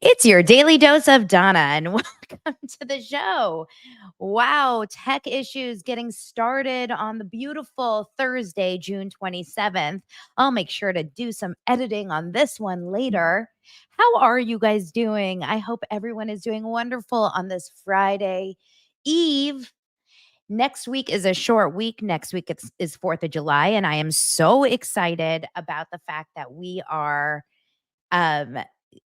It's your daily dose of Donna, and welcome to the show. Wow, tech issues getting started on the beautiful Thursday, June 27th. I'll make sure to do some editing on this one later. How are you guys doing? I hope everyone is doing wonderful on this Friday Eve. Next week is a short week. Next week is 4th of July, and I am so excited about the fact that we are um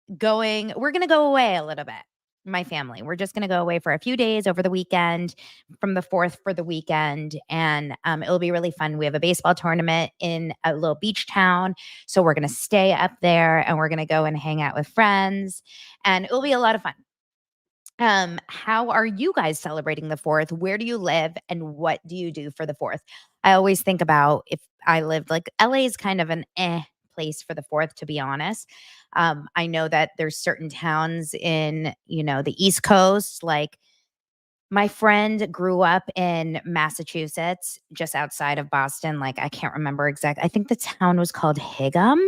we're going to go away a little bit. My family, we're just going to go away for a few days over the weekend from the 4th for the weekend. And it'll be really fun. We have a baseball tournament in a little beach town. So we're going to stay up there and we're going to go and hang out with friends. And it'll be a lot of fun. How are you guys celebrating the 4th? Where do you live and what do you do for the 4th? I always think about if I lived like LA is kind of an place for the 4th, to be honest. I know that there's certain towns in, the East Coast, like my friend grew up in Massachusetts, just outside of Boston. Like I can't remember exactly. I think the town was called Higham.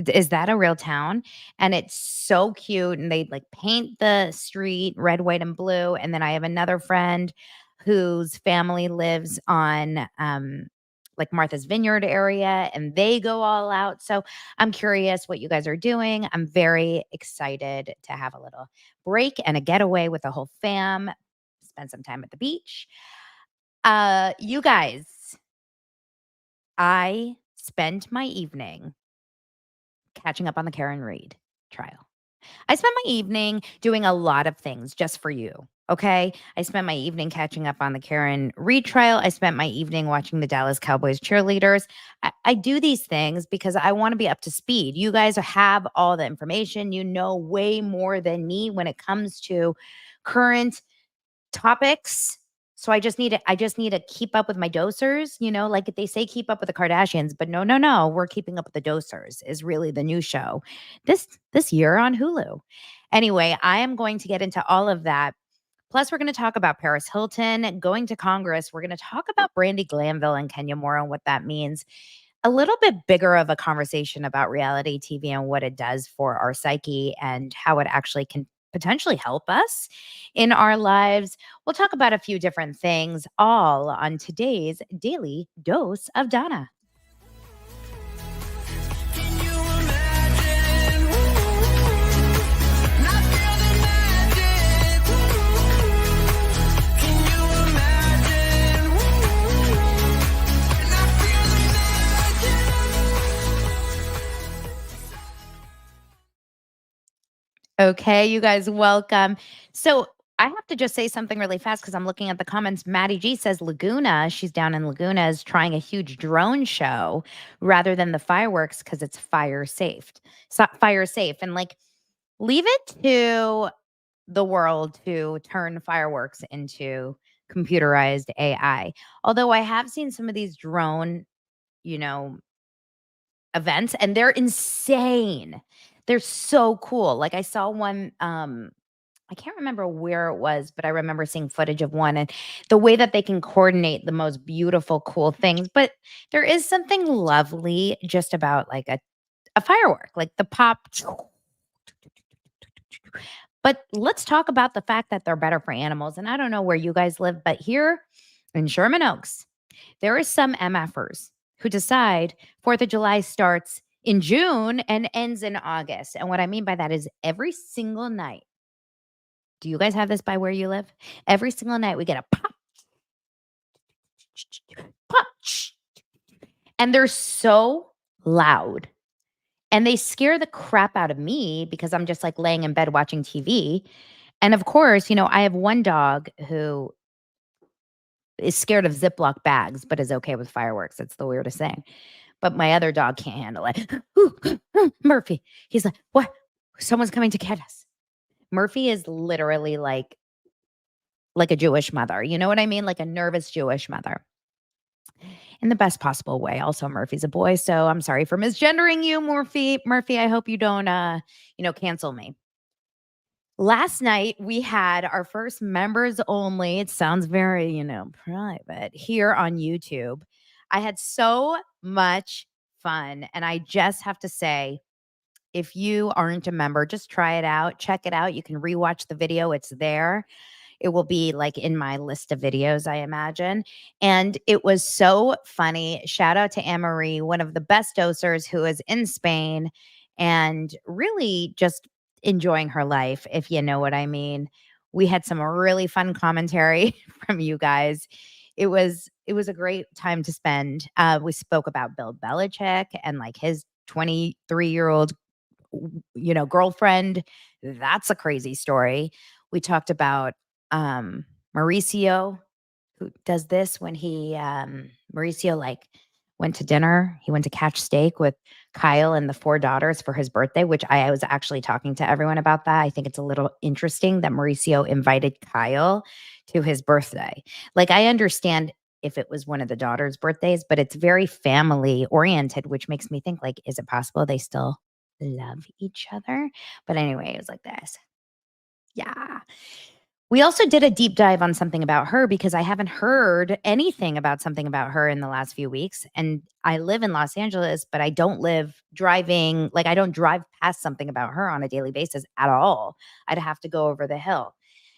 Is that a real town? And it's so cute, and they, like, paint the street red, white, and blue, and then I have another friend whose family lives on, like, Martha's Vineyard area, and they go all out, so I'm curious what you guys are doing. I'm very excited to have a little break and a getaway with the whole fam, spend some time at the beach. You guys, I spent my evening catching up on the Karen Reed trial. I spent my evening doing a lot of things just for you. Okay. I spent my evening catching up on the Karen Reed trial. I spent my evening watching the Dallas Cowboys cheerleaders. I do these things because I want to be up to speed. You guys have all the information. You know way more than me when it comes to current topics. So I just need to keep up with my dosers, like they say keep up with the Kardashians, but no, we're keeping up with the dosers is really the new show this year on Hulu. Anyway, I am going to get into all of that. Plus, we're going to talk about Paris Hilton going to Congress. We're going to talk about Brandi Glanville and Kenya Moore and what that means. A little bit bigger of a conversation about reality TV and what it does for our psyche and how it actually can potentially help us in our lives. We'll talk about a few different things, all on today's Daily Dose of Donna. Can you imagine? Not feel the magic. Can you imagine? Not feel the magic. Okay, you guys, welcome. So I have to just say something really fast because I'm looking at the comments. Maddie G says Laguna, she's down in Laguna, is trying a huge drone show rather than the fireworks because it's fire safe. So fire safe. And like leave it to the world to turn fireworks into computerized AI. Although I have seen some of these drone, you know, events and they're insane. They're so cool. Like I saw one I can't remember where it was, but I remember seeing footage of one and the way that they can coordinate the most beautiful cool things. But there is something lovely just about like a firework, like the pop. But let's talk about the fact that they're better for animals. And I don't know where you guys live, but here in Sherman Oaks, there are some MFers who decide 4th of July starts in June and ends in August. And what I mean by that is every single night. Do you guys have this by where you live? Every single night we get a pop, pop, and they're so loud. And they scare the crap out of me because I'm just like laying in bed watching TV. And of course, I have one dog who is scared of Ziploc bags, but is okay with fireworks. It's the weirdest thing. But my other dog can't handle it. Murphy. He's like, what? Someone's coming to get us. Murphy is literally like a Jewish mother. You know what I mean? Like a nervous Jewish mother. In the best possible way. Also, Murphy's a boy, so I'm sorry for misgendering you, Murphy. Murphy, I hope you don't cancel me. Last night we had our first members only. It sounds very, private here on YouTube. I had so much fun, and I just have to say If you aren't a member, just try it out. Check it out. You can rewatch the video. It's there. It will be like in my list of videos, I imagine. And it was so funny. Shout out to Anne Marie, one of the best dosers who is in Spain and really just enjoying her life, if you know what I mean. We had some really fun commentary from you guys. It was a great time to spend. We spoke about Bill Belichick and like his 23-year-old girlfriend. That's a crazy story. We talked about Mauricio, who does this when Mauricio like went to dinner. He went to catch steak with Kyle and the four daughters for his birthday, which I was actually talking to everyone about that. I think it's a little interesting that Mauricio invited Kyle to his birthday. Like I understand if it was one of the daughters' birthdays, but it's very family oriented, which makes me think like, is it possible they still love each other? But anyway, it was like this. Yeah. We also did a deep dive on something about her because I haven't heard anything about something about her in the last few weeks. And I live in Los Angeles, but I don't live driving, like, I don't drive past something about her on a daily basis at all. I'd have to go over the hill.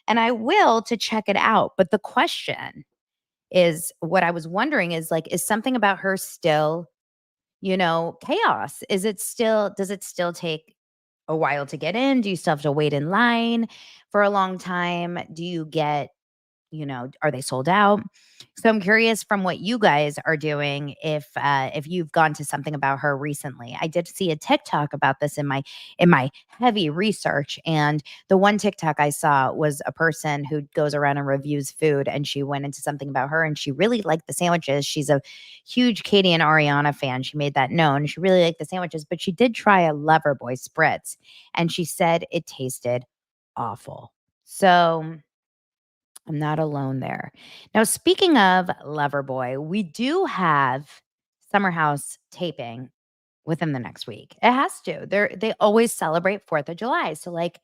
And I will to check it out. But the question is what I was wondering is like, is something about her still, chaos? Does it still take a while to get in? Do you still have to wait in line for a long time? Do you get are they sold out? So I'm curious from what you guys are doing if you've gone to something about her recently. I did see a TikTok about this in my heavy research, and the one TikTok I saw was a person who goes around and reviews food, and she went into something about her, and she really liked the sandwiches. She's a huge Katie and Ariana fan. She made that known. She really liked the sandwiches, but she did try a Loverboy spritz, and she said it tasted awful. So I'm not alone there. Now, speaking of Loverboy, we do have Summer House taping within the next week. It has to. They always celebrate 4th of July. So like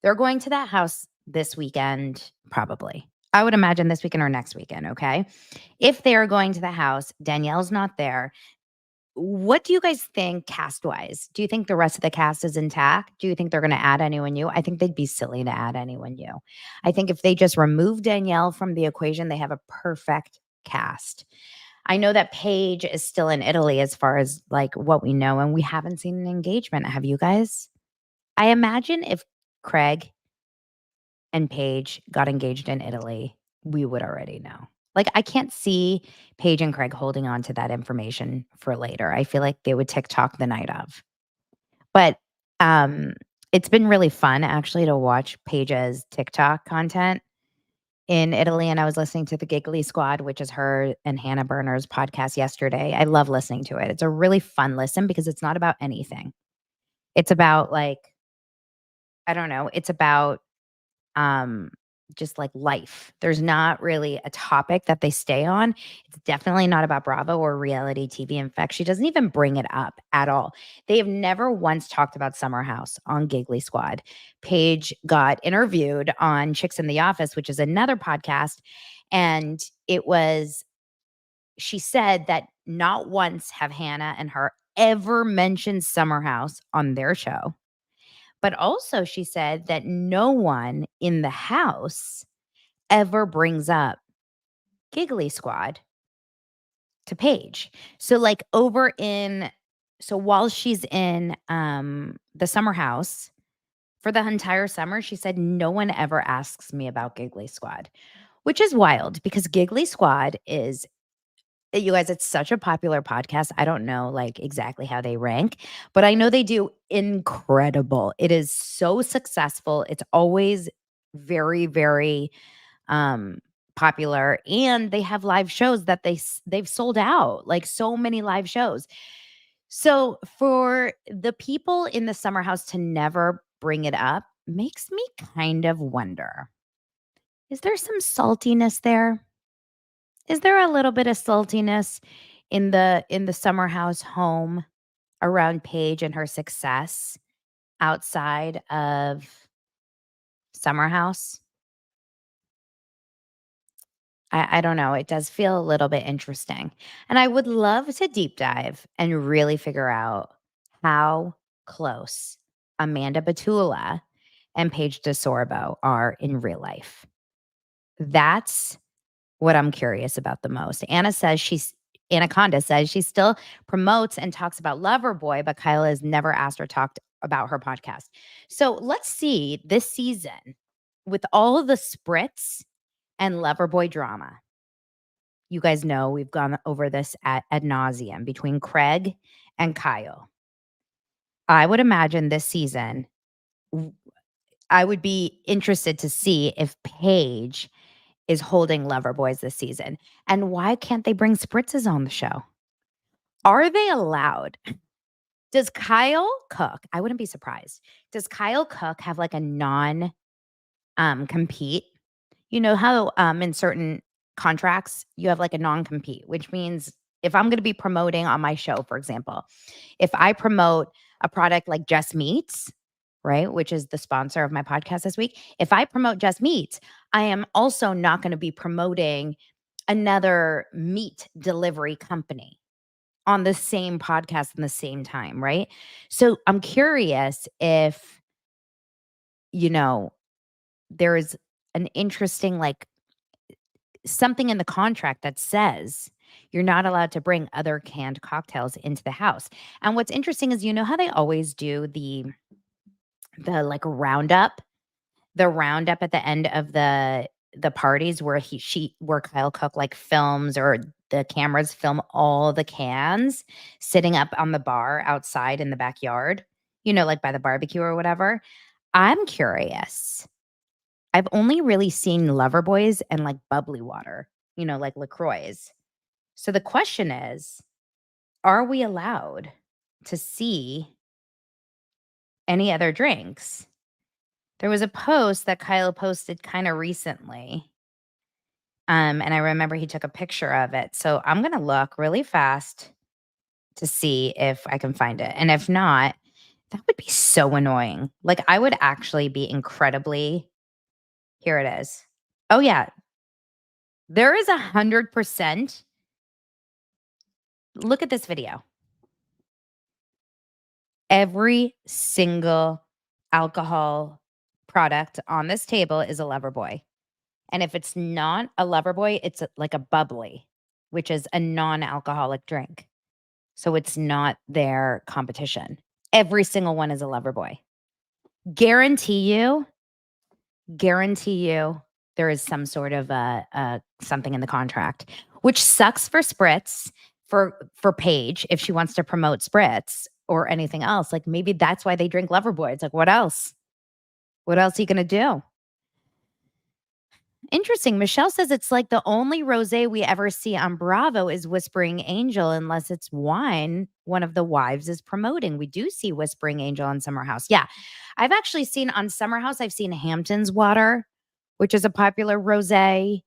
they're going to that house this weekend, probably. I would imagine this weekend or next weekend, okay? If they are going to the house, Danielle's not there. What do you guys think cast wise? Do you think the rest of the cast is intact? Do you think they're going to add anyone new? I think they'd be silly to add anyone new. I think if they just remove Danielle from the equation, they have a perfect cast. I know that Paige is still in Italy as far as like what we know, and we haven't seen an engagement. Have you guys? I imagine if Craig and Paige got engaged in Italy, we would already know. Like, I can't see Paige and Craig holding on to that information for later. I feel like they would TikTok the night of. But um, it's been really fun actually to watch Paige's TikTok content in Italy. And I was listening to the Giggly Squad, which is her and Hannah Berner's podcast yesterday. I love listening to it. It's a really fun listen because it's not about anything. It's about like, I don't know, it's about um just like life. There's not really a topic that they stay on. It's definitely not about Bravo or reality TV. In fact, she doesn't even bring it up at all. They have never once talked about Summer House on Giggly Squad. Paige got interviewed on Chicks in the Office, which is another podcast, and she said that not once have Hannah and her ever mentioned Summer House on their show. But also, she said that no one in the house ever brings up Giggly Squad to Paige. So, like, while she's in the summer house for the entire summer, she said, no one ever asks me about Giggly Squad, which is wild because Giggly Squad is you guys, it's such a popular podcast. I don't know like exactly how they rank, but I know they do incredible. It is so successful. It's always very, very um popular, and they have live shows that they've sold out, like so many live shows. So for the people in the summer house to never bring it up makes me kind of wonder, is there some saltiness there? Is there a little bit of saltiness in the summer house home around Paige and her success outside of summer house? I don't know. It does feel a little bit interesting. And I would love to deep dive and really figure out how close Amanda Batula and Paige DeSorbo are in real life. That's what I'm curious about the most. Anaconda says she still promotes and talks about Loverboy, but Kyla has never asked or talked about her podcast. So let's see this season with all of the spritz and Loverboy drama. You guys know we've gone over this ad nauseum between Craig and Kyle. I would imagine this season, I would be interested to see if Paige is holding Loverboys this season. And why can't they bring spritzes on the show? Are they allowed? Does Kyle Cook, I wouldn't be surprised. Does Kyle Cook have like a non compete? You know how in certain contracts you have like a non compete, which means if I'm going to be promoting on my show, for example, if I promote a product like Just Meats, right, which is the sponsor of my podcast this week, if I promote Just Meats, I am also not going to be promoting another meat delivery company on the same podcast in the same time, right? So I'm curious if, you know, there is an interesting, like, something in the contract that says you're not allowed to bring other canned cocktails into the house. And what's interesting is, you know how they always do like roundup, the roundup at the end of the parties where where Kyle Cook like films, or the cameras film all the cans sitting up on the bar outside in the backyard, you know, like by the barbecue or whatever. I'm curious. I've only really seen Loverboys and like bubbly water, you know, like LaCroix. So the question is, are we allowed to see any other drinks? There was a post that Kyle posted kind of recently. And I remember he took a picture of it. So I'm going to look really fast to see if I can find it. And if not, that would be so annoying. Like, I would actually be incredibly. Here it is. Oh, yeah. There is 100%. Look at this video. Every single alcohol product on this table is a Loverboy. And if it's not a Loverboy, it's like a bubbly, which is a non-alcoholic drink. So it's not their competition. Every single one is a Loverboy. Guarantee you there is some sort of something in the contract, which sucks for Spritz, for Paige, if she wants to promote Spritz or anything else. Like, maybe that's why they drink Loverboy. It's like, what else? What else are you going to do? Interesting. Michelle says it's like the only rosé we ever see on Bravo is Whispering Angel, unless it's wine one of the wives is promoting. We do see Whispering Angel on Summer House. Yeah. I've actually seen on Summer House, I've seen Hampton's Water, which is a popular rosé.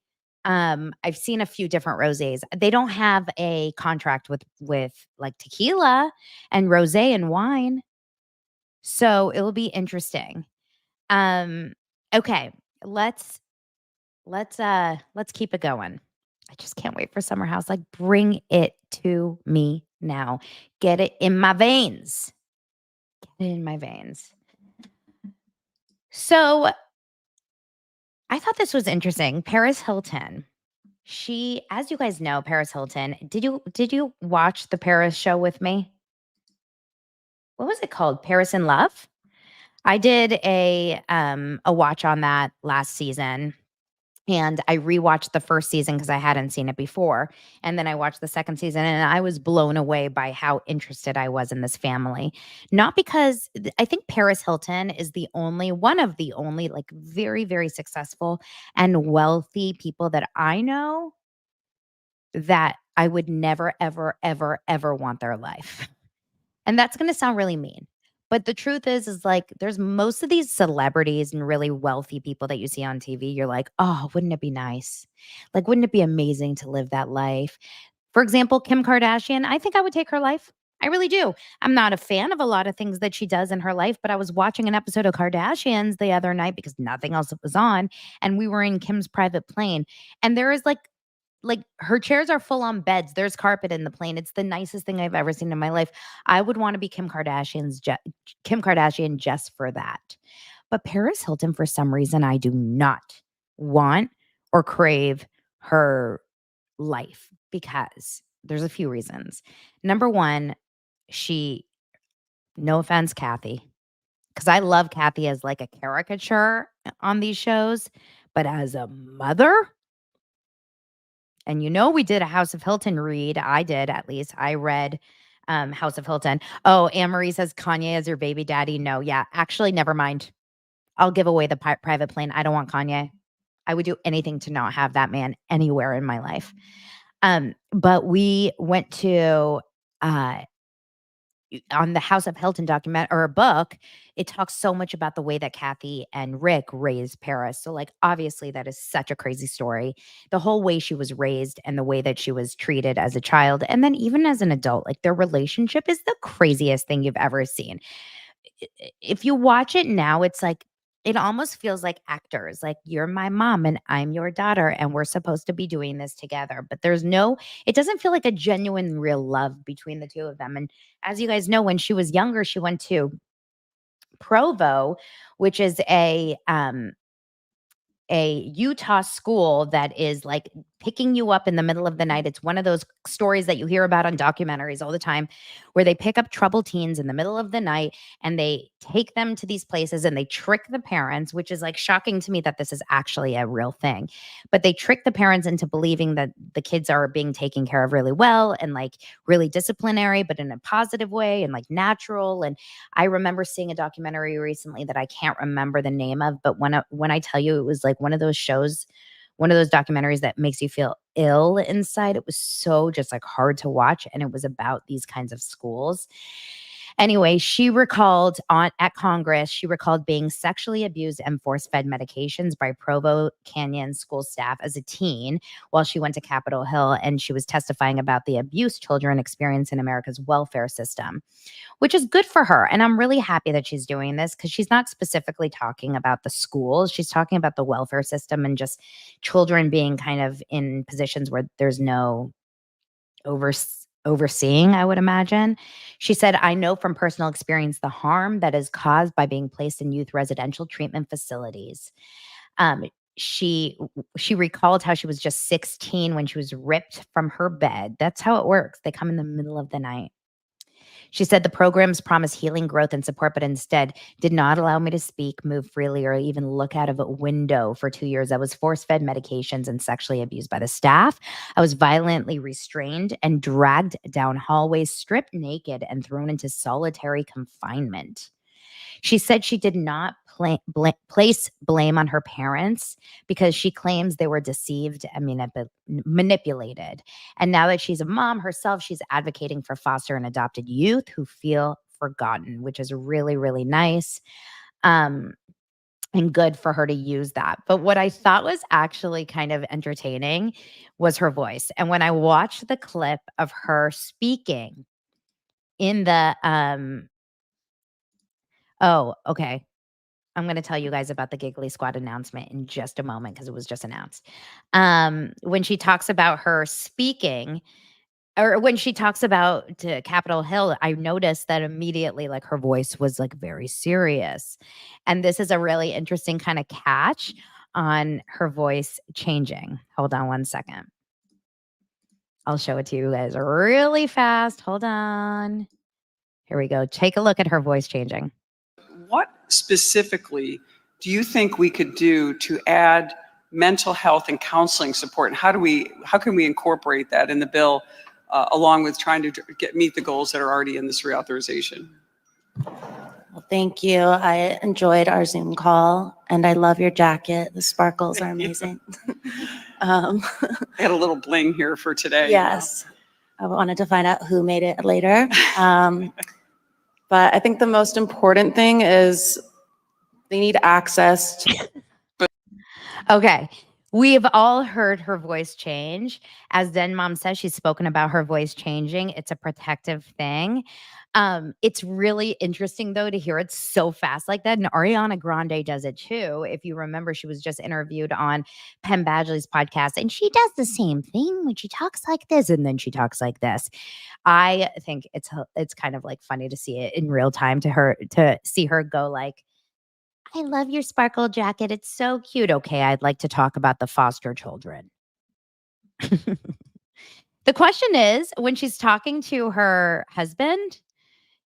I've seen a few different rosés. They don't have a contract with like tequila and rosé and wine. So it will be interesting. Okay, let's keep it going. I just can't wait for Summer House. Like, bring it to me now. Get it in my veins. Get it in my veins. So I thought this was interesting. Paris Hilton. She, as you guys know, Paris Hilton. Did you watch the Paris show with me? What was it called? Paris in Love? I did a watch on that last season. And I rewatched the first season because I hadn't seen it before. And then I watched the second season and I was blown away by how interested I was in this family. Not because I think Paris Hilton is one of the only like very, very successful and wealthy people that I know that I would never, ever, ever, ever want their life. And that's going to sound really mean. But the truth is like, there's most of these celebrities and really wealthy people that you see on TV. You're like, oh, wouldn't it be nice? Like, wouldn't it be amazing to live that life? For example, Kim Kardashian, I think I would take her life. I really do. I'm not a fan of a lot of things that she does in her life, but I was watching an episode of Kardashians the other night because nothing else was on. And we were in Kim's private plane. And there is like like her chairs are full on beds. There's carpet in the plane. It's the nicest thing I've ever seen in my life. I would want to be Kim Kardashian just for that. But Paris Hilton, for some reason, I do not want or crave her life because there's a few reasons. Number one, she, no offense, Kathy, because I love Kathy as like a caricature on these shows, but as a mother, and we did a House of Hilton read. I did, at least. I read House of Hilton. Oh, Anne Marie says Kanye is your baby daddy. No, yeah, actually, never mind. I'll give away the private plane. I don't want Kanye. I would do anything to not have that man anywhere in my life. But we went to on the House of Hilton document or a book, it talks so much about the way that Kathy and Rick raised Paris. So, like, obviously, that is such a crazy story. The whole way she was raised and the way that she was treated as a child, and then even as an adult, like their relationship is the craziest thing you've ever seen. If you watch it now, it's like it almost feels like actors. Like, you're my mom and I'm your daughter, and we're supposed to be doing this together. But it doesn't feel like a genuine, real love between the two of them. And as you guys know, when she was younger, she went to Provo, which is a Utah school that is like picking you up in the middle of the night. It's one of those stories that you hear about on documentaries all the time where they pick up troubled teens in the middle of the night and they take them to these places and they trick the parents, which is like shocking to me that this is actually a real thing. But they trick the parents into believing that the kids are being taken care of really well and like really disciplinary, but in a positive way and like natural. And I remember seeing a documentary recently that I can't remember the name of, but when I tell you, it was like one of those shows, one of those documentaries that makes you feel ill inside. It was so just like hard to watch, and it was about these kinds of schools. Anyway, she recalled at Congress, she recalled being sexually abused and force-fed medications by Provo Canyon school staff as a teen while she went to Capitol Hill, and she was testifying about the abuse children experience in America's welfare system, which is good for her. And I'm really happy that she's doing this because she's not specifically talking about the schools. She's talking about the welfare system and just children being kind of in positions where there's no overseeing, I would imagine. She said, I know from personal experience the harm that is caused by being placed in youth residential treatment facilities. Um, she recalled how she was just 16 when she was ripped from her bed. That's how it works. They come in the middle of the night. She said the programs promise healing, growth, and support, but instead did not allow me to speak, move freely, or even look out of a window for 2 years. I was force-fed medications and sexually abused by the staff. I was violently restrained and dragged down hallways, stripped naked, and thrown into solitary confinement. She said she did not place blame on her parents because she claims they were deceived and manipulated. And now that she's a mom herself, she's advocating for foster and adopted youth who feel forgotten, which is really, really nice. And good for her to use that. But what I thought was actually kind of entertaining was her voice. And when I watched the clip of her speaking in the oh, okay. I'm going to tell you guys about the Giggly Squad announcement in just a moment because it was just announced. When she talks about her speaking, or when she talks about Capitol Hill, I noticed that immediately, like, her voice was like very serious. And this is a really interesting kind of catch on her voice changing. Hold on one second. I'll show it to you guys really fast. Hold on. Here we go. Take a look at her voice changing. What specifically do you think we could do to add mental health and counseling support? And how can we incorporate that in the bill along with trying to meet the goals that are already in this reauthorization? Well, thank you. I enjoyed our Zoom call and I love your jacket. The sparkles are amazing. I had a little bling here for today. Yes. I wanted to find out who made it later. But I think the most important thing is they need access to. Okay. We've all heard her voice change. As Den Mom says, she's spoken about her voice changing. It's a protective thing. It's really interesting though to hear it so fast like that. And Ariana Grande does it too. If you remember, she was just interviewed on Penn Badgley's podcast, and she does the same thing when she talks like this, and then she talks like this. I think it's kind of like funny to see it in real time to see her go like, I love your sparkle jacket. It's so cute. Okay, I'd like to talk about the foster children. The question is, when she's talking to her husband,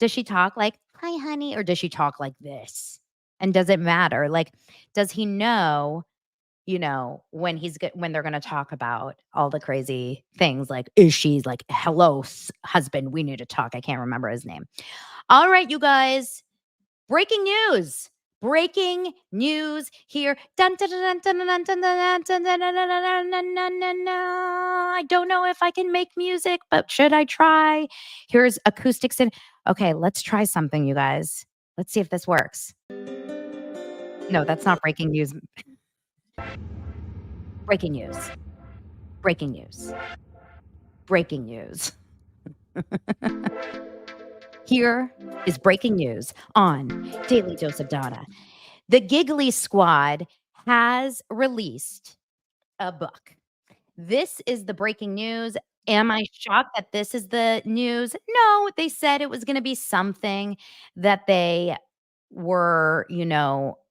does she talk like, "Hi, honey," or does she talk like this? And does it matter? Like, does he know, when when they're gonna talk about all the crazy things? Like, is she like, "Hello, husband, we need to talk." I can't remember his name. All right, you guys. Breaking news. Breaking news here. Dun, dun, dun, dun, dun, dun, dun, dun, dun, dun, dun, dun, dun, dun, dun, dun, dun. I don't know if I can make music, but should I try? Here's acoustics in. Okay, let's try something, you guys. Let's see if this works. No, that's not breaking news. Breaking news. Breaking news. Breaking news. Here is breaking news on Daily Dose of Donna. The Giggly Squad has released a book. This is the breaking news. Am I shocked that this is the news? No, they said it was going to be something that they were,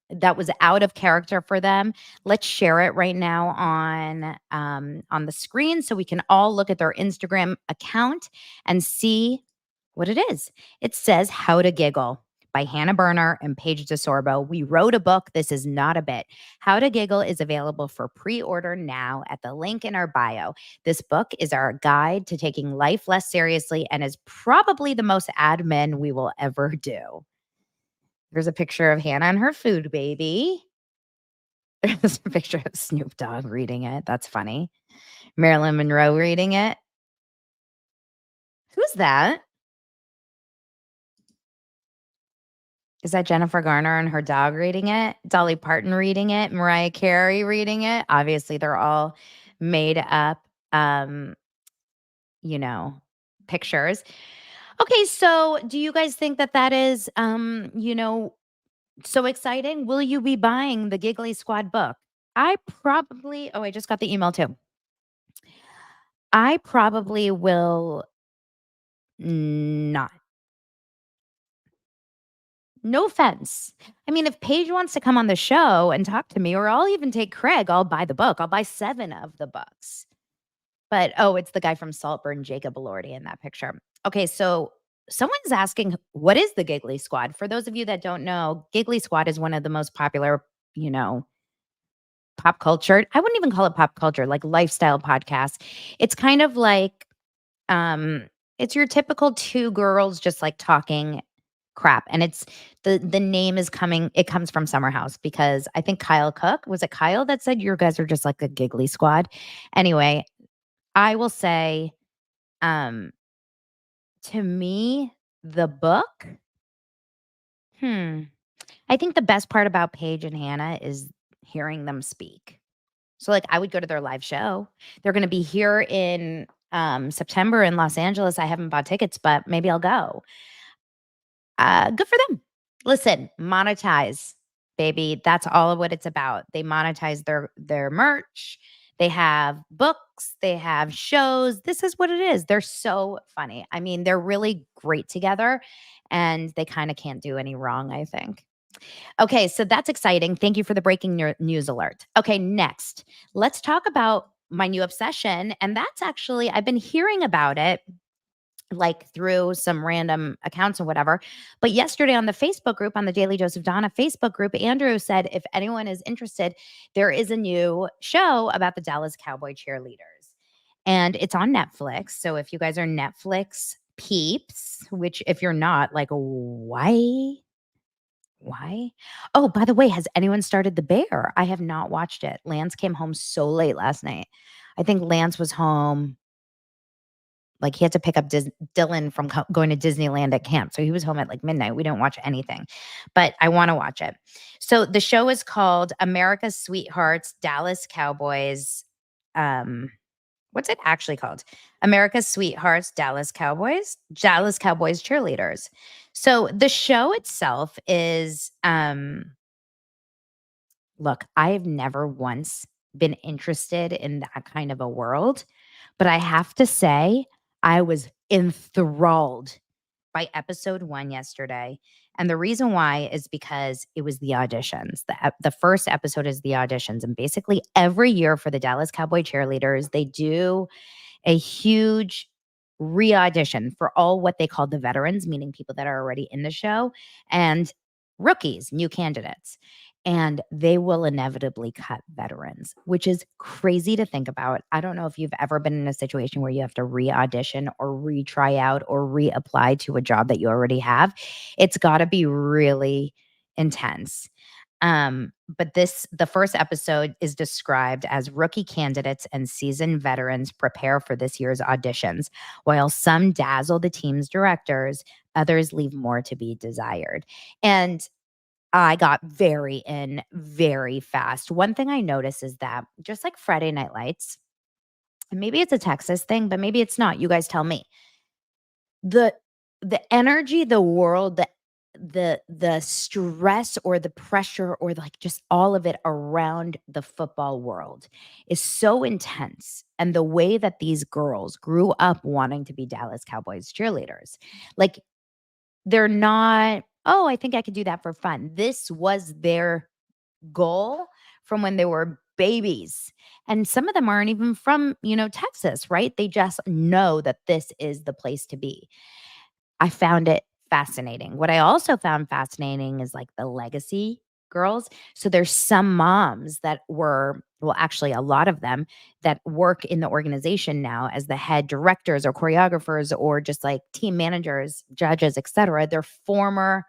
that was out of character for them. Let's share it right now on the screen so we can all look at their Instagram account and see what it is. It says How to Giggle by Hannah Berner and Paige DeSorbo. We wrote a book. This is not a bit. How to Giggle is available for pre-order now at the link in our bio. This book is our guide to taking life less seriously and is probably the most admin we will ever do. There's a picture of Hannah and her food baby. There's a picture of Snoop Dogg reading it. That's funny. Marilyn Monroe reading it. Who's that? Is that Jennifer Garner and her dog reading it? Dolly Parton reading it? Mariah Carey reading it? Obviously, they're all made up, pictures. Okay, so do you guys think that that is, so exciting? Will you be buying the Giggly Squad book? I just got the email too. I probably will not. No offense. I mean, if Paige wants to come on the show and talk to me, or I'll even take Craig, I'll buy the book. I'll buy 7 of the books. But, it's the guy from Saltburn, Jacob Elordi in that picture. Okay, so someone's asking, what is the Giggly Squad? For those of you that don't know, Giggly Squad is one of the most popular, pop culture. I wouldn't even call it pop culture, like lifestyle podcasts. It's kind of like, it's your typical 2 girls just like talking crap. And it's the name it comes from Summer House, because I think Kyle Cook, was it Kyle that said you guys are just like a Giggly Squad? Anyway, I will say, to me, the book, I think the best part about Paige and Hannah is hearing them speak. So, like, I would go to their live show. They're going to be here in September in Los Angeles. I haven't bought tickets, but maybe I'll go. Good for them. Listen, monetize, baby. That's all of what it's about. They monetize their merch. They have books. They have shows. This is what it is. They're so funny. I mean, they're really great together, and they kind of can't do any wrong, I think. Okay, so that's exciting. Thank you for the breaking news alert. Okay, next, let's talk about my new obsession. And that's actually, I've been hearing about it like through some random accounts or whatever. But yesterday on the Facebook group, on the Daily Dose of Donna Facebook group, Andrew said, if anyone is interested, there is a new show about the Dallas Cowboy Cheerleaders. And it's on Netflix. So if you guys are Netflix peeps, which if you're not, like, why? Why? Oh, by the way, has anyone started The Bear? I have not watched it. Lance came home so late last night. I think Lance was home Like he had to pick up Dylan from going to Disneyland at camp. So he was home at like midnight. We didn't watch anything, but I want to watch it. So the show is called America's Sweethearts, Dallas Cowboys. What's it actually called? America's Sweethearts, Dallas Cowboys Cheerleaders. So the show itself is, look, I've never once been interested in that kind of a world, but I have to say, I was enthralled by episode 1 yesterday. And the reason why is because it was the auditions. The first episode is the auditions. And basically, every year for the Dallas Cowboy Cheerleaders, they do a huge re-audition for all what they call the veterans, meaning people that are already in the show, and rookies, new candidates. And they will inevitably cut veterans, which is crazy to think about. I don't know if you've ever been in a situation where you have to re-audition or retry out or reapply to a job that you already have. It's got to be really intense. But the first episode is described as rookie candidates and seasoned veterans prepare for this year's auditions. While some dazzle the team's directors, others leave more to be desired. And I got very in very fast. One thing I noticed is that just like Friday Night Lights, and maybe it's a Texas thing, but maybe it's not. You guys tell me. The energy, the world, the stress or the pressure or like just all of it around the football world is so intense. And the way that these girls grew up wanting to be Dallas Cowboys cheerleaders, like they're not, oh, I think I could do that for fun. This was their goal from when they were babies. And some of them aren't even from, Texas, right? They just know that this is the place to be. I found it fascinating. What I also found fascinating is like the legacy girls. So there's some moms that were, well, actually a lot of them that work in the organization now as the head directors or choreographers or just like team managers, judges, etc. They're former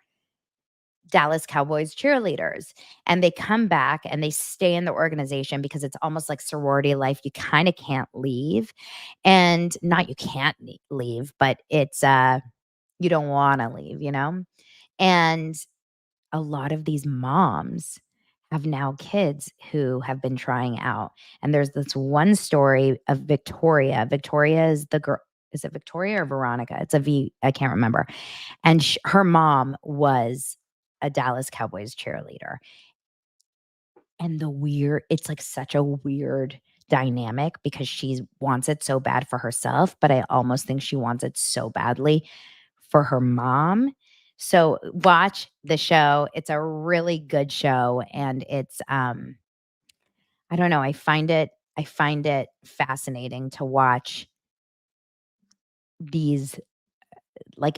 Dallas Cowboys cheerleaders, and they come back and they stay in the organization because it's almost like sorority life. You kind of can't leave, and not you can't leave, but it's you don't want to leave, And a lot of these moms have now kids who have been trying out. And there's this one story of Victoria. Victoria is the girl. Is it Victoria or Veronica? It's a V. I can't remember. And her mom was a Dallas Cowboys cheerleader. And it's like such a weird dynamic because she wants it so bad for herself, but I almost think she wants it so badly for her mom. So watch the show. It's a really good show, and it's I don't know, I find it fascinating to watch these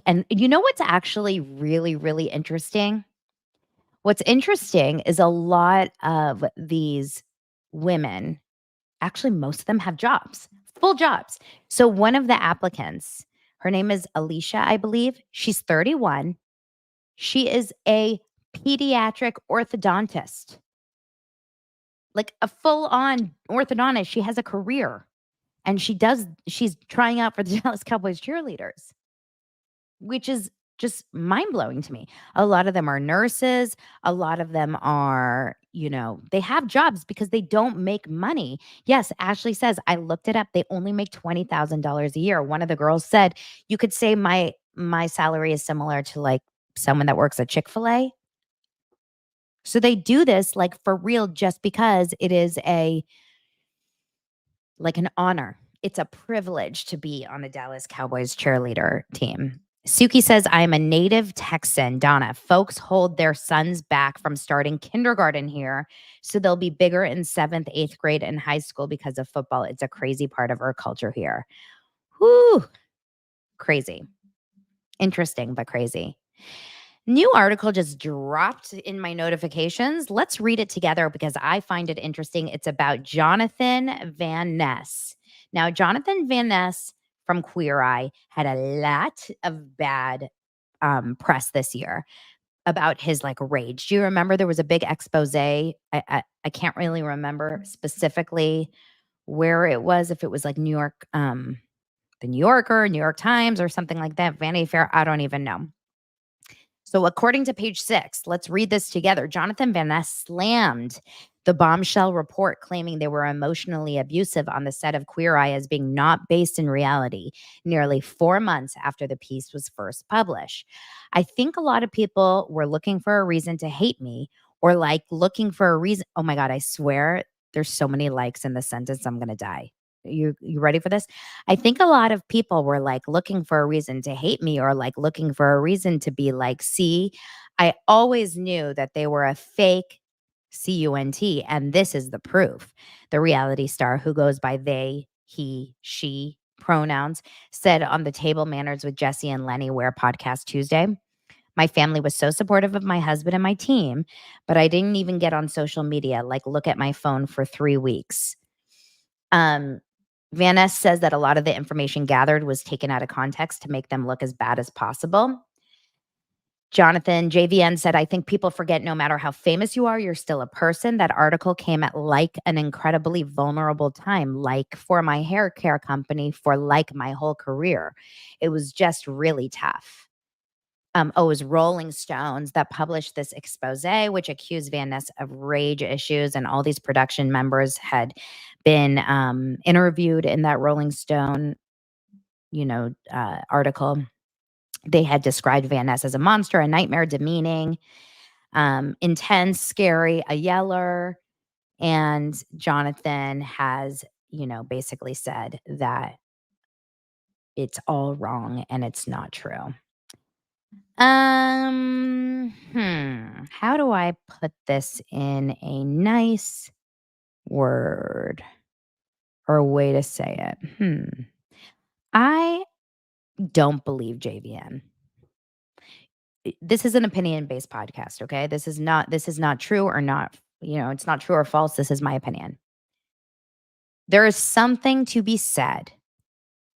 and you know what's actually really really interesting? What's interesting is a lot of these women, actually most of them have jobs, full jobs. So one of the applicants, her name is Alicia, I believe. She's 31. She is a pediatric orthodontist, like a full-on orthodontist. She has a career, and she's trying out for the Dallas Cowboys cheerleaders, which is just mind-blowing to me. A lot of them are nurses. A lot of them are, they have jobs because they don't make money. Yes, Ashley says, I looked it up. They only make $20,000 a year. One of the girls said, you could say my salary is similar to like someone that works at Chick-fil-A. So they do this like for real just because it is like an honor. It's a privilege to be on the Dallas Cowboys cheerleader team. Suki says, I'm a native Texan. Donna, folks hold their sons back from starting kindergarten here, so they'll be bigger in 7th, 8th grade and high school because of football. It's a crazy part of our culture here. Whoo, crazy. Interesting, but crazy. New article just dropped in my notifications. Let's read it together because I find it interesting. It's about Jonathan Van Ness. Now, Jonathan Van Ness from Queer Eye had a lot of bad press this year about his like rage. Do you remember there was a big expose? I can't really remember specifically where it was, if it was like New York the New Yorker, New York Times, or something like that. Vanity Fair, I don't even know. So, according to page 6, let's read this together. Jonathan Van Ness slammed the bombshell report claiming they were emotionally abusive on the set of Queer Eye as being not based in reality, nearly 4 months after the piece was first published. I think a lot of people were looking for a reason to hate me, or like looking for a reason. Oh my God, I swear there's so many likes in this sentence. I'm going to die. You ready for this? I think a lot of people were like looking for a reason to hate me, or like looking for a reason to be like, see, I always knew that they were a fake CUNT, and this is the proof. The reality star, who goes by they, he, she pronouns, said on the Table Manners with Jesse and Lenny Ware podcast Tuesday. My family was so supportive of my husband and my team, but I didn't even get on social media, like look at my phone for 3 weeks. Van Ness says that a lot of the information gathered was taken out of context to make them look as bad as possible. Jonathan JVN said, I think people forget no matter how famous you are, you're still a person. That article came at like an incredibly vulnerable time, like for my hair care company, for like my whole career. It was just really tough. It was Rolling Stones that published this expose, which accused Van Ness of rage issues, and all these production members had been interviewed in that Rolling Stone, article. They had described Van Ness as a monster, a nightmare, demeaning, intense, scary, a yeller. And Jonathan has, basically said that it's all wrong and it's not true. How do I put this in a nice word or a way to say it? I don't believe JVN. This is an opinion-based podcast, okay? This is not true or not, it's not true or false. This is my opinion. There is something to be said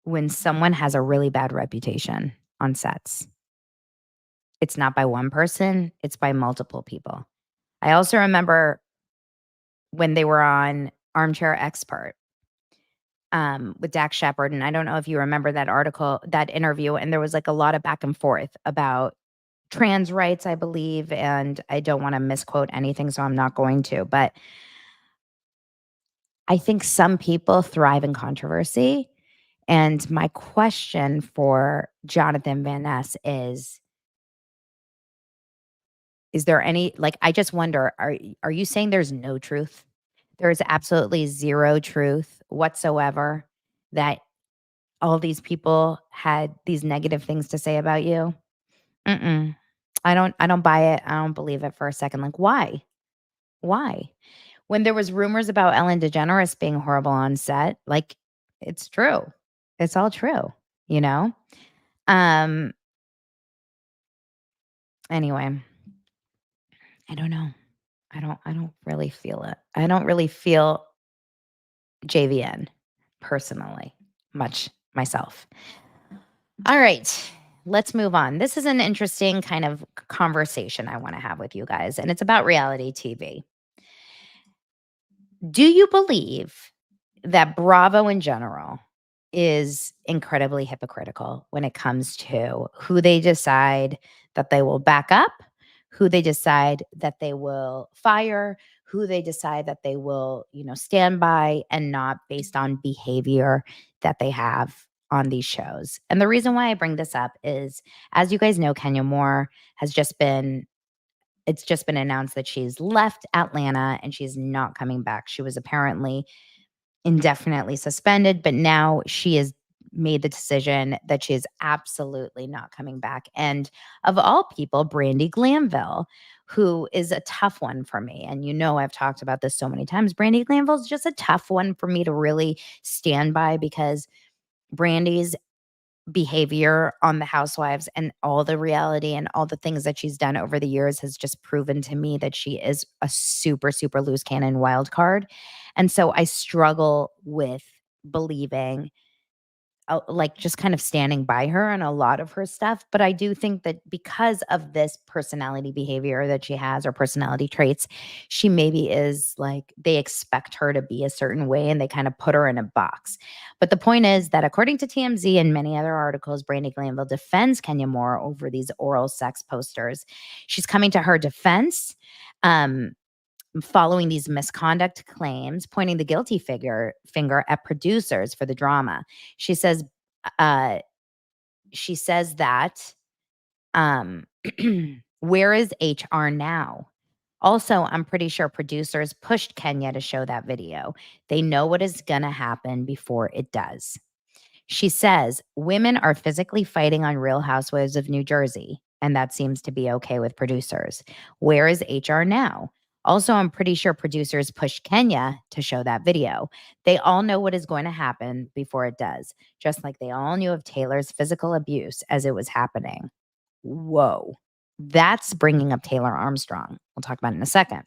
when someone has a really bad reputation on sets. It's not by one person, it's by multiple people. I also remember when they were on Armchair Expert with Dax Shepard, and I don't know if you remember that article, that interview, and there was like a lot of back and forth about trans rights, I believe, and I don't want to misquote anything, so I'm not going to, but I think some people thrive in controversy. And my question for Jonathan Van Ness is there any, like, I just wonder, are you saying there's no truth? There is absolutely zero truth whatsoever that all these people had these negative things to say about you? Mm-mm. I don't buy it. I don't believe it for a second. Like, why? Why? When there was rumors about Ellen DeGeneres being horrible on set, like, it's true. It's all true, you know? Anyway, I don't know. I don't really feel it. I don't really feel JVN personally much myself. All right, let's move on. This is an interesting kind of conversation I want to have with you guys, and it's about reality TV. Do you believe that Bravo in general is incredibly hypocritical when it comes to who they decide that they will back up, who they decide that they will fire, who they decide that they will, stand by, and not based on behavior that they have on these shows? And the reason why I bring this up is, as you guys know, Kenya Moore has it's just been announced that she's left Atlanta and she's not coming back. She was apparently indefinitely suspended, but now she has made the decision that she is absolutely not coming back. And of all people, Brandi Glanville, who is a tough one for me. And I've talked about this so many times. Brandi Glanville is just a tough one for me to really stand by, because Brandi's behavior on the Housewives and all the reality and all the things that she's done over the years has just proven to me that she is a super, super loose cannon wild card. And so I struggle with believing like just kind of standing by her on a lot of her stuff. But I do think that because of this personality behavior that she has or personality traits, she maybe is like they expect her to be a certain way and they kind of put her in a box. But the point is that according to TMZ and many other articles, Brandi Glanville defends Kenya Moore over these oral sex posters. She's coming to her defense. Following these misconduct claims, pointing the guilty finger at producers for the drama. She says, that, um, where is HR now? Also, I'm pretty sure producers pushed Kenya to show that video. They know what is going to happen before it does. She says women are physically fighting on Real Housewives of New Jersey, and that seems to be okay with producers. Where is HR now? Also, I'm pretty sure producers pushed Kenya to show that video. They all know what is going to happen before it does, just like they all knew of Taylor's physical abuse as it was happening. Whoa. That's bringing up Taylor Armstrong. We'll talk about it in a second.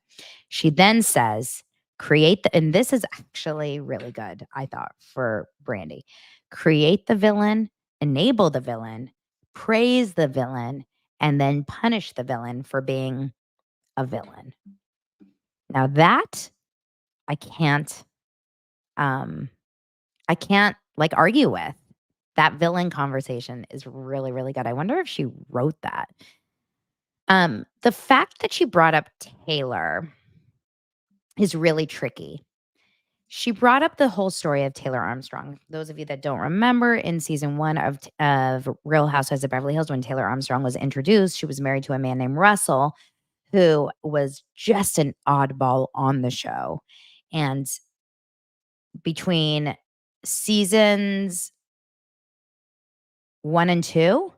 She then says, and this is actually really good, I thought, for Brandi. Create the villain, enable the villain, praise the villain, and then punish the villain for being a villain. Now that I can't like argue with. That villain conversation is really, really good. I wonder if she wrote that. The fact that she brought up Taylor is really tricky. She brought up the whole story of Taylor Armstrong. Those of you that don't remember, in season 1 of Real Housewives of Beverly Hills, when Taylor Armstrong was introduced, she was married to a man named Russell, who was just an oddball on the show. And between seasons 1 and 2,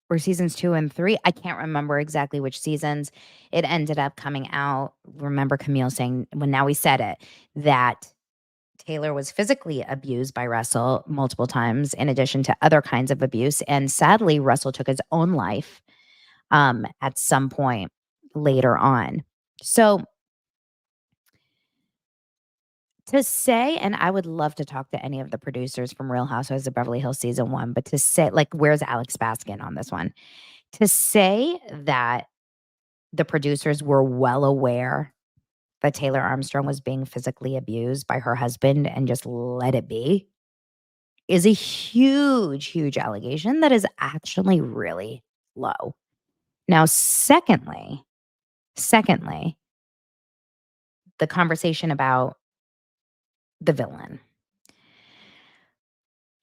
or seasons 2 and 3, I can't remember exactly which seasons, it ended up coming out. Remember Camille saying, well, now we said it, that Taylor was physically abused by Russell multiple times, in addition to other kinds of abuse. And sadly, Russell took his own life at some point later on. So to say, and I would love to talk to any of the producers from Real Housewives of Beverly Hills season 1, but to say, like, where's Alex Baskin on this one? To say that the producers were well aware that Taylor Armstrong was being physically abused by her husband and just let it be is a huge, huge allegation that is actually really low. Now, secondly, the conversation about the villain.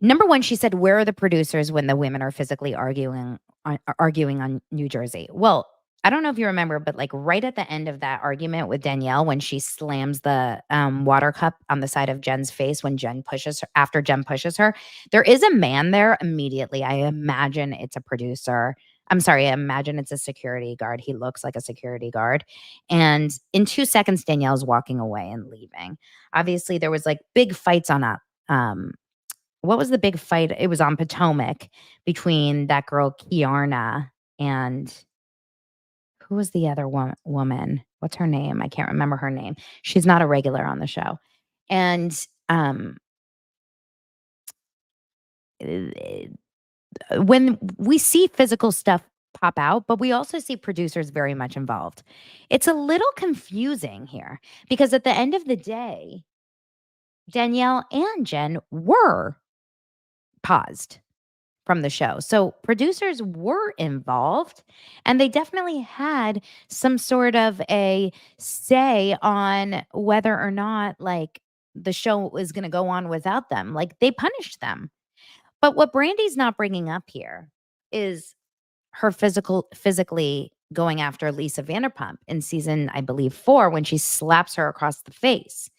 Number one, she said, where are the producers when the women are physically arguing on New Jersey? Well, I don't know if you remember, but like right at the end of that argument with Danielle, when she slams the water cup on the side of Jen's face when after Jen pushes her, there is a man there immediately. I imagine it's a producer. I'm sorry, I imagine it's a security guard. He looks like a security guard. And in 2 seconds, Danielle's walking away and leaving. Obviously, there was like big fights on a what was the big fight? It was on Potomac between that girl Kiarna and who was the other woman? What's her name? I can't remember her name. She's not a regular on the show. And when we see physical stuff pop out, but we also see producers very much involved. It's a little confusing here because at the end of the day, Danielle and Jen were paused from the show. So producers were involved and they definitely had some sort of a say on whether or not like the show was going to go on without them. Like they punished them. But what Brandy's not bringing up here is her physically going after Lisa Vanderpump in season, I believe 4, when she slaps her across the face.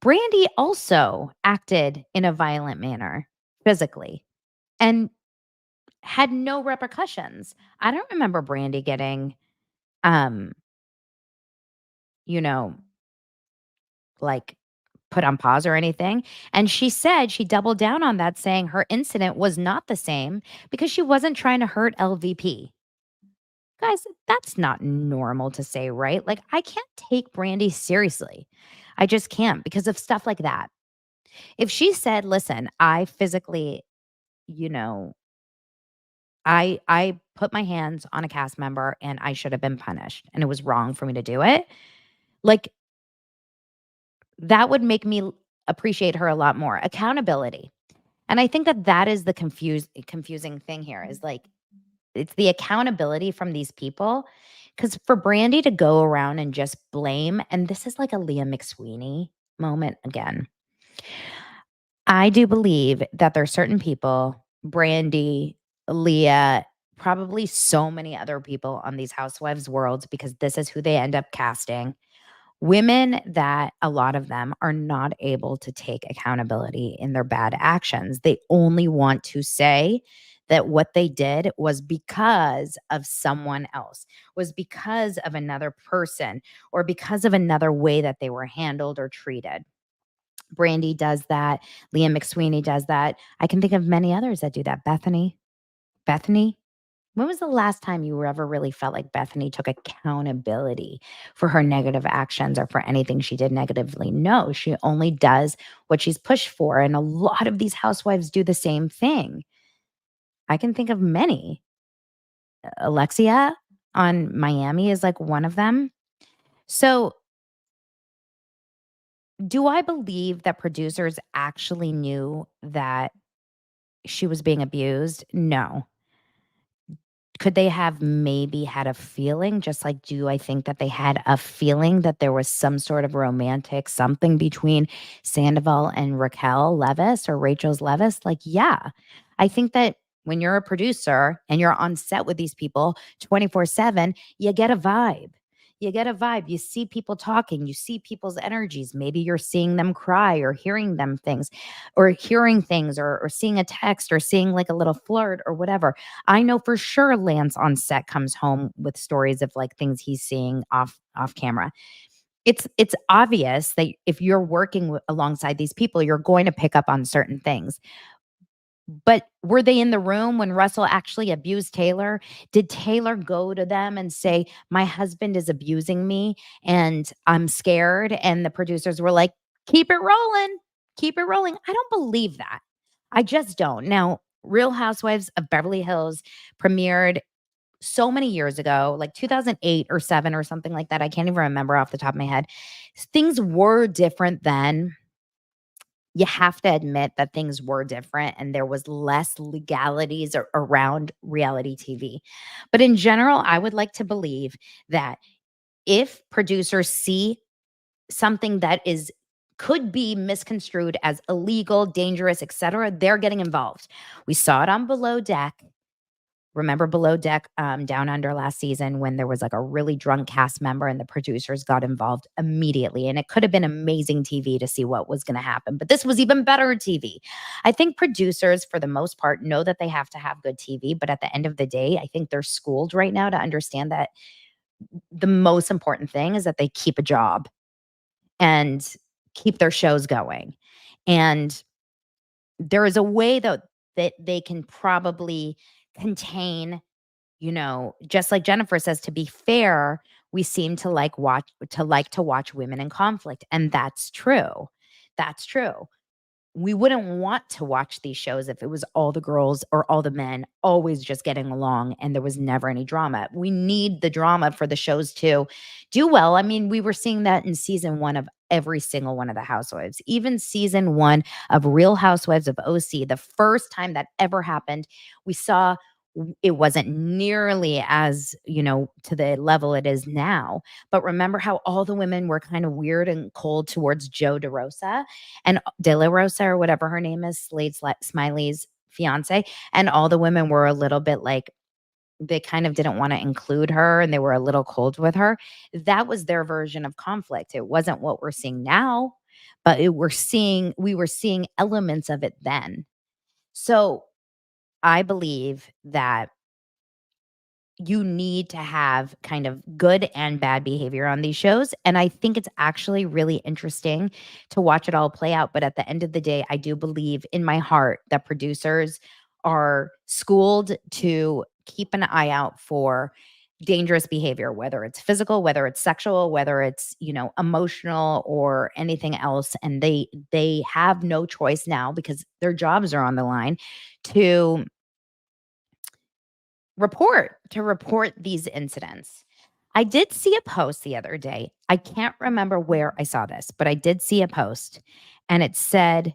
Brandi also acted in a violent manner physically and had no repercussions. I don't remember Brandi getting, you know, like put on pause or anything. And she said she doubled down on that, saying her incident was not the same because she wasn't trying to hurt LVP. Guys, that's not normal to say, right? Like, I can't take Brandi seriously. I just can't because of stuff like that. If she said, "Listen, I physically, you know, I put my hands on a cast member and I should have been punished and it was wrong for me to do it," like, that would make me appreciate her a lot more. Accountability. And I think that that is the confusing thing here is like it's the accountability from these people. Because for Brandy to go around and just blame, and this is like a Leah McSweeney moment again. I do believe that there are certain people, Brandy, Leah, probably so many other people on these housewives worlds because this is who they end up casting. Women that a lot of them are not able to take accountability in their bad actions. They only want to say that what they did was because of someone else, was because of another person, or because of another way that they were handled or treated. Brandy does that. Liam McSweeney does that. I can think of many others that do that. Bethany, when was the last time you ever really felt like Bethany took accountability for her negative actions or for anything she did negatively? No, she only does what she's pushed for. And a lot of these housewives do the same thing. I can think of many. Alexia on Miami is like one of them. So, do I believe that producers actually knew that she was being abused? No. Could they have maybe had a feeling, just like, do I think that they had a feeling that there was some sort of romantic something between Sandoval and Raquel Levis or Rachel's Levis? Like, yeah. I think that when you're a producer and you're on set with these people 24/7, you get a vibe. You get a vibe. You see people talking, you see people's energies. Maybe you're seeing them cry or hearing them things or hearing things or seeing a text or seeing like a little flirt or whatever. I know for sure Lance on set comes home with stories of like things he's seeing off camera. It's obvious that if you're working alongside these people, you're going to pick up on certain things. But were they in the room when Russell actually abused Taylor? Did Taylor go to them and say, "My husband is abusing me and I'm scared"? And the producers were like, "Keep it rolling. Keep it rolling." I don't believe that. I just don't. Now, Real Housewives of Beverly Hills premiered so many years ago, like 2008 or 7 or something like that. I can't even remember off the top of my head. Things were different then. You have to admit that things were different and there was less legalities around reality TV. But in general, I would like to believe that if producers see something that is could be misconstrued as illegal, dangerous, etc., they're getting involved. We saw it on Below Deck. Remember Below Deck, Down Under last season when there was like a really drunk cast member and the producers got involved immediately. And it could have been amazing TV to see what was going to happen. But this was even better TV. I think producers, for the most part, know that they have to have good TV. But at the end of the day, I think they're schooled right now to understand that the most important thing is that they keep a job and keep their shows going. And there is a way that they can probably contain, just like Jennifer says, to be fair, we seem to watch women in conflict. And that's true. That's true. We wouldn't want to watch these shows if it was all the girls or all the men always just getting along and there was never any drama. We need the drama for the shows to do well. I mean, we were seeing that in season 1 of every single one of the housewives. Even season 1 of Real Housewives of OC, the first time that ever happened, we saw it wasn't nearly as, to the level it is now. But remember how all the women were kind of weird and cold towards Joe DeRosa and De La Rosa or whatever her name is, Smiley's fiance. And all the women were a little bit like, they kind of didn't want to include her and they were a little cold with her. That was their version of conflict. It wasn't what we're seeing now, but we were seeing elements of it then. So I believe that you need to have kind of good and bad behavior on these shows. And I think it's actually really interesting to watch it all play out. But at the end of the day, I do believe in my heart that producers are schooled to keep an eye out for dangerous behavior, whether it's physical, whether it's sexual, whether it's, emotional or anything else. And they have no choice now because their jobs are on the line to report these incidents. I did see a post the other day. I can't remember where I saw this, but I did see a post and it said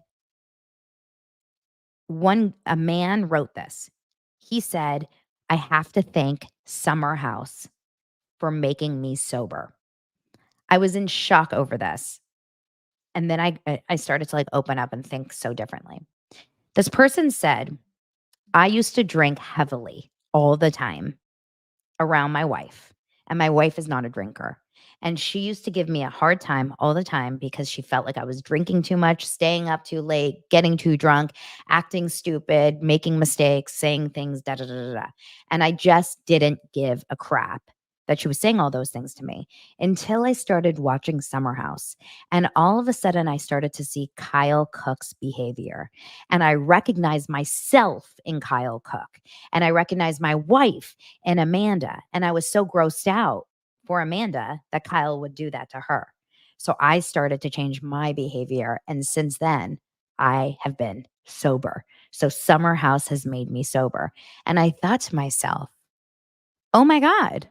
a man wrote this. He said, "I have to thank Summer House for making me sober." I was in shock over this. And then I started to open up and think so differently. This person said, "I used to drink heavily all the time around my wife, and my wife is not a drinker. And she used to give me a hard time all the time because she felt like I was drinking too much, staying up too late, getting too drunk, acting stupid, making mistakes, saying things, da da da da da. And I just didn't give a crap that she was saying all those things to me until I started watching Summer House. And all of a sudden, I started to see Kyle Cook's behavior. And I recognized myself in Kyle Cook. And I recognized my wife in Amanda. And I was so grossed out for Amanda that Kyle would do that to her. So I started to change my behavior. And since then, I have been sober. So Summer House has made me sober. And I thought to myself, oh my God,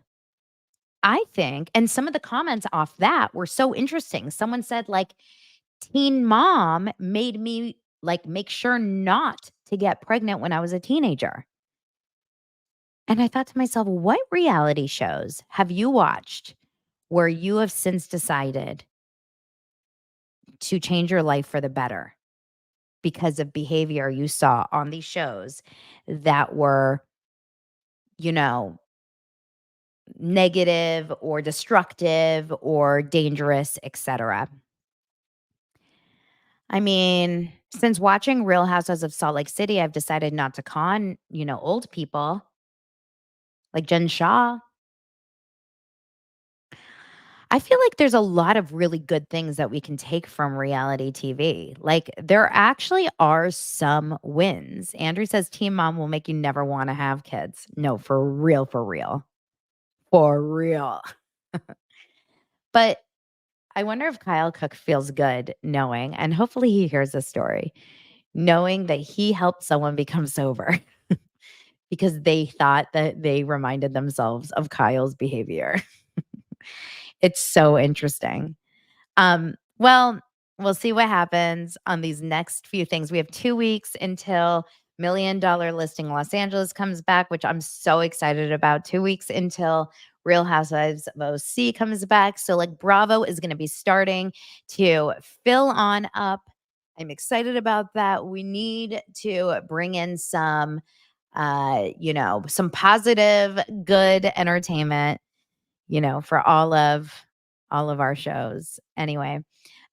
I think, and some of the comments off that were so interesting. Someone said, teen mom made me make sure not to get pregnant when I was a teenager. And I thought to myself, what reality shows have you watched where you have since decided to change your life for the better because of behavior you saw on these shows that were, negative or destructive or dangerous, etc.? I mean, since watching Real Housewives of Salt Lake City, I've decided not to con, old people like Jen Shaw. I feel like there's a lot of really good things that we can take from reality TV. There actually are some wins. Andrew says Teen Mom will make you never want to have kids. No, for real, for real. For real. But I wonder if Kyle Cook feels good knowing, and hopefully he hears this story, knowing that he helped someone become sober because they thought that they reminded themselves of Kyle's behavior. It's so interesting. Well, we'll see what happens on these next few things. We have 2 weeks until $1 Million Listing Los Angeles comes back, which I'm so excited about. 2 weeks until Real Housewives of OC comes back. So Bravo is going to be starting to fill on up. I'm excited about that. We need to bring in some positive, good entertainment, for all of our shows. Anyway.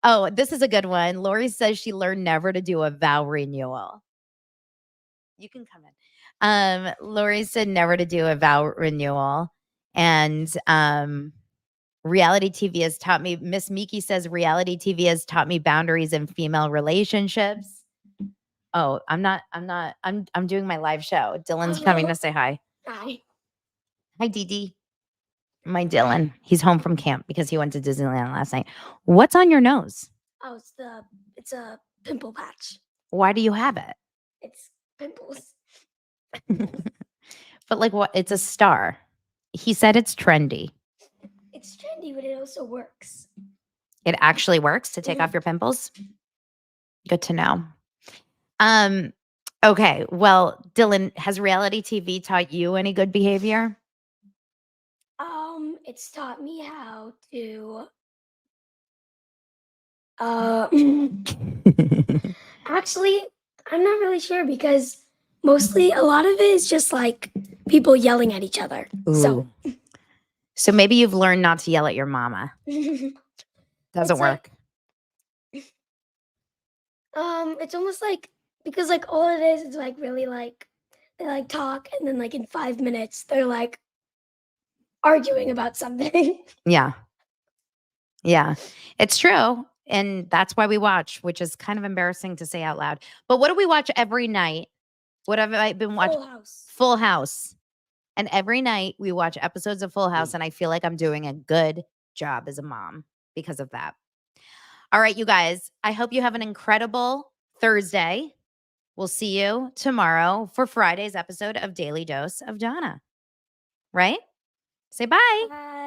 Oh, this is a good one. Lori says she learned never to do a vow renewal. You can come in. Lori said never to do a vow renewal. And reality TV has taught me, Miss Miki says reality TV has taught me boundaries in female relationships. Oh, I'm doing my live show. Dylan's coming to say hi. Hi. Hi, Dee Dee. My Dylan. He's home from camp because he went to Disneyland last night. What's on your nose? Oh, it's a pimple patch. Why do you have it? It's pimples. But what? It's a star. He said it's trendy. It's trendy, but it also works. It actually works to take off your pimples? Good to know. Okay. Well, Dylan, has reality TV taught you any good behavior? It's taught me how to actually, I'm not really sure because mostly a lot of it is just people yelling at each other. So maybe you've learned not to yell at your mama. Doesn't It's work. It's almost because all it is really they talk and then in 5 minutes they're arguing about something. Yeah. Yeah. It's true. And that's why we watch, which is kind of embarrassing to say out loud. But what do we watch every night? What have I been watching? Full House. Full House. And every night we watch episodes of Full House, and I feel like I'm doing a good job as a mom because of that. All right, you guys, I hope you have an incredible Thursday. We'll see you tomorrow for Friday's episode of Daily Dose of Donna. Right? Say bye. Bye.